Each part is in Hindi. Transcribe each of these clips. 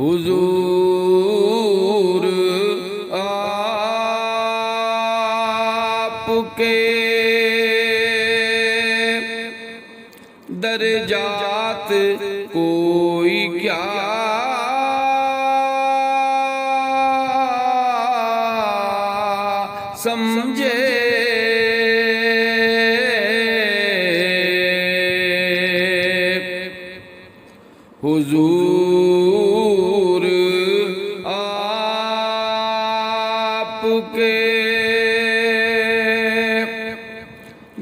हुजूर आपके दर्जात कोई क्या समझे। हुजूर आपके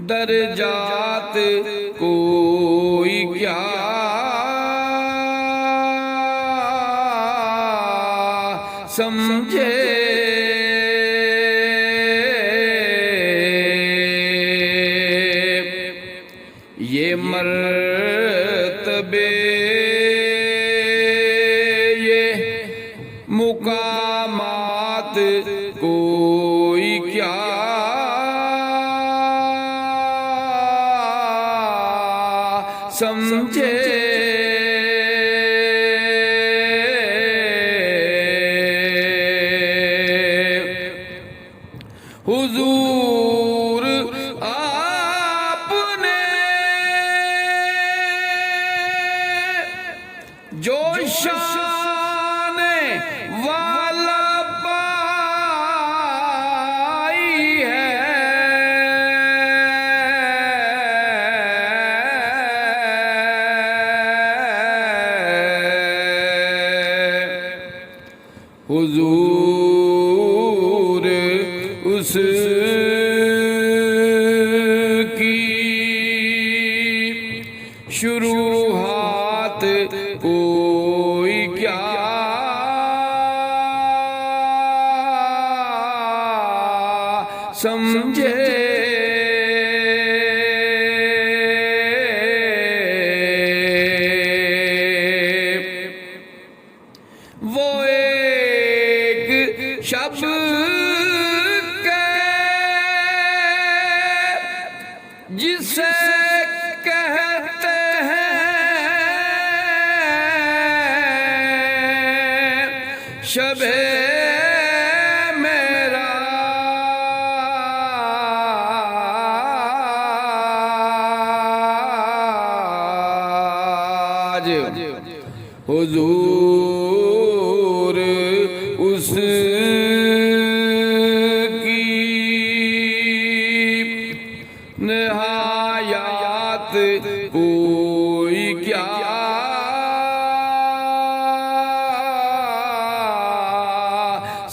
दर्जात कोई क्या समझे। ये मर्तबे ये मुकामात कोई क्या समझे। हुजूर आपने जो शान वाला पाई है, हुजूर उसकी शुरुआत कोई क्या समझे। वो एक शब्द जिसे कहते हैं शबे मेराज। हुजूर उसकी निहायत कोई क्या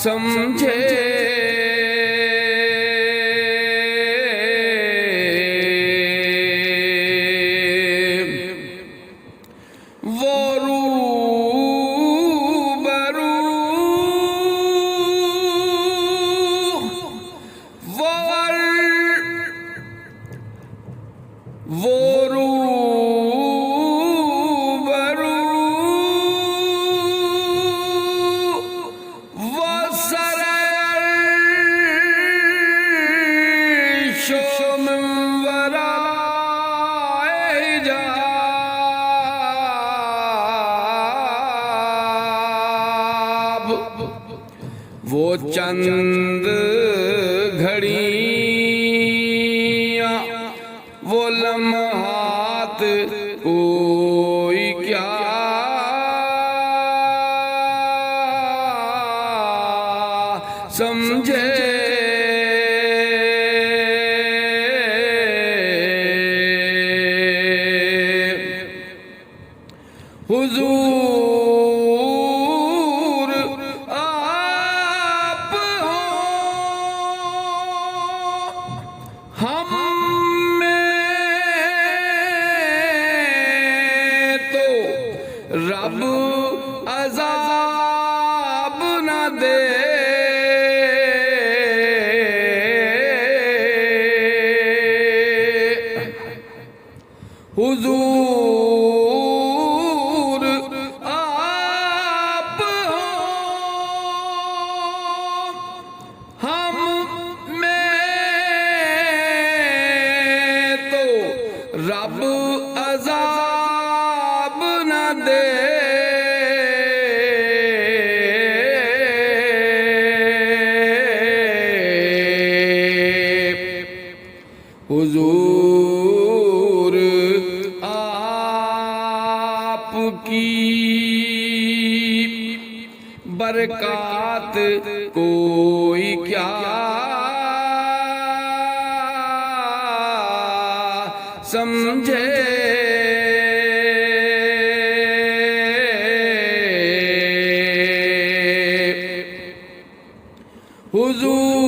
समझे। वो रूबरू वो रूबरू वो सरशो मंवराए जाब। वो चंद घड़ियां वो लम्हात कोई क्या समझे। हुजूर आप हो हम रब अज़ाब न दे। हुजूर आप हो हम में तो हुजूर आपकी बरक़ात कोई क्या समझे। हुजूर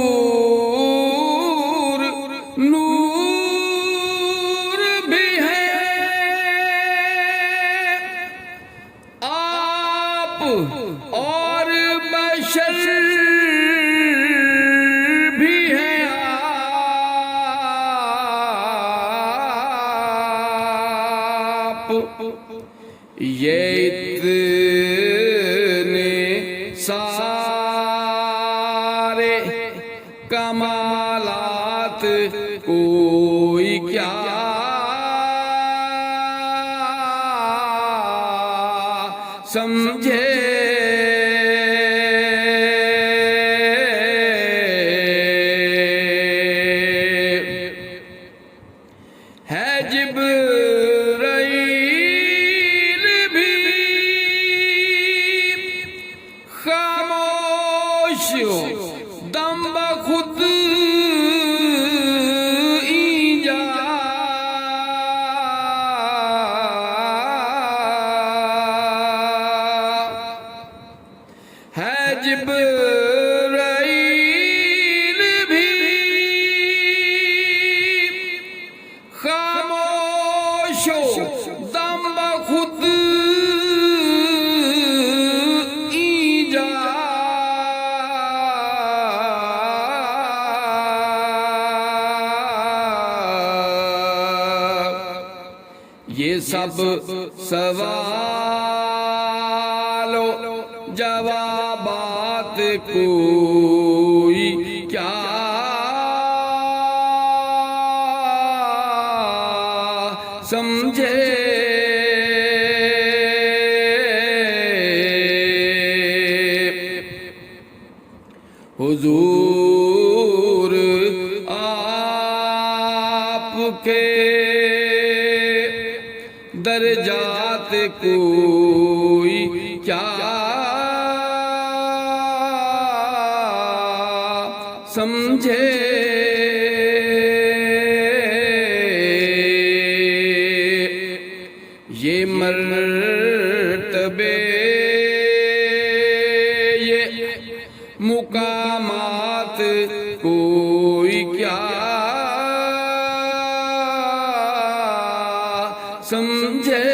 नूर भी है आप और बशर भी है आप। ये इतने सारे कमालात कोई क्या समझे। है जिब्राईल भी खामोश दम बखुद ईजा। है जिब्राईल भी खामोश दम बखुद ईजा। ये सब सवालों जवाबात कोई क्या समझे। हुजूर आपके दर्जात कोई क्या समझे। ये मर्तबे ये मुकामात कोई क्या समझे।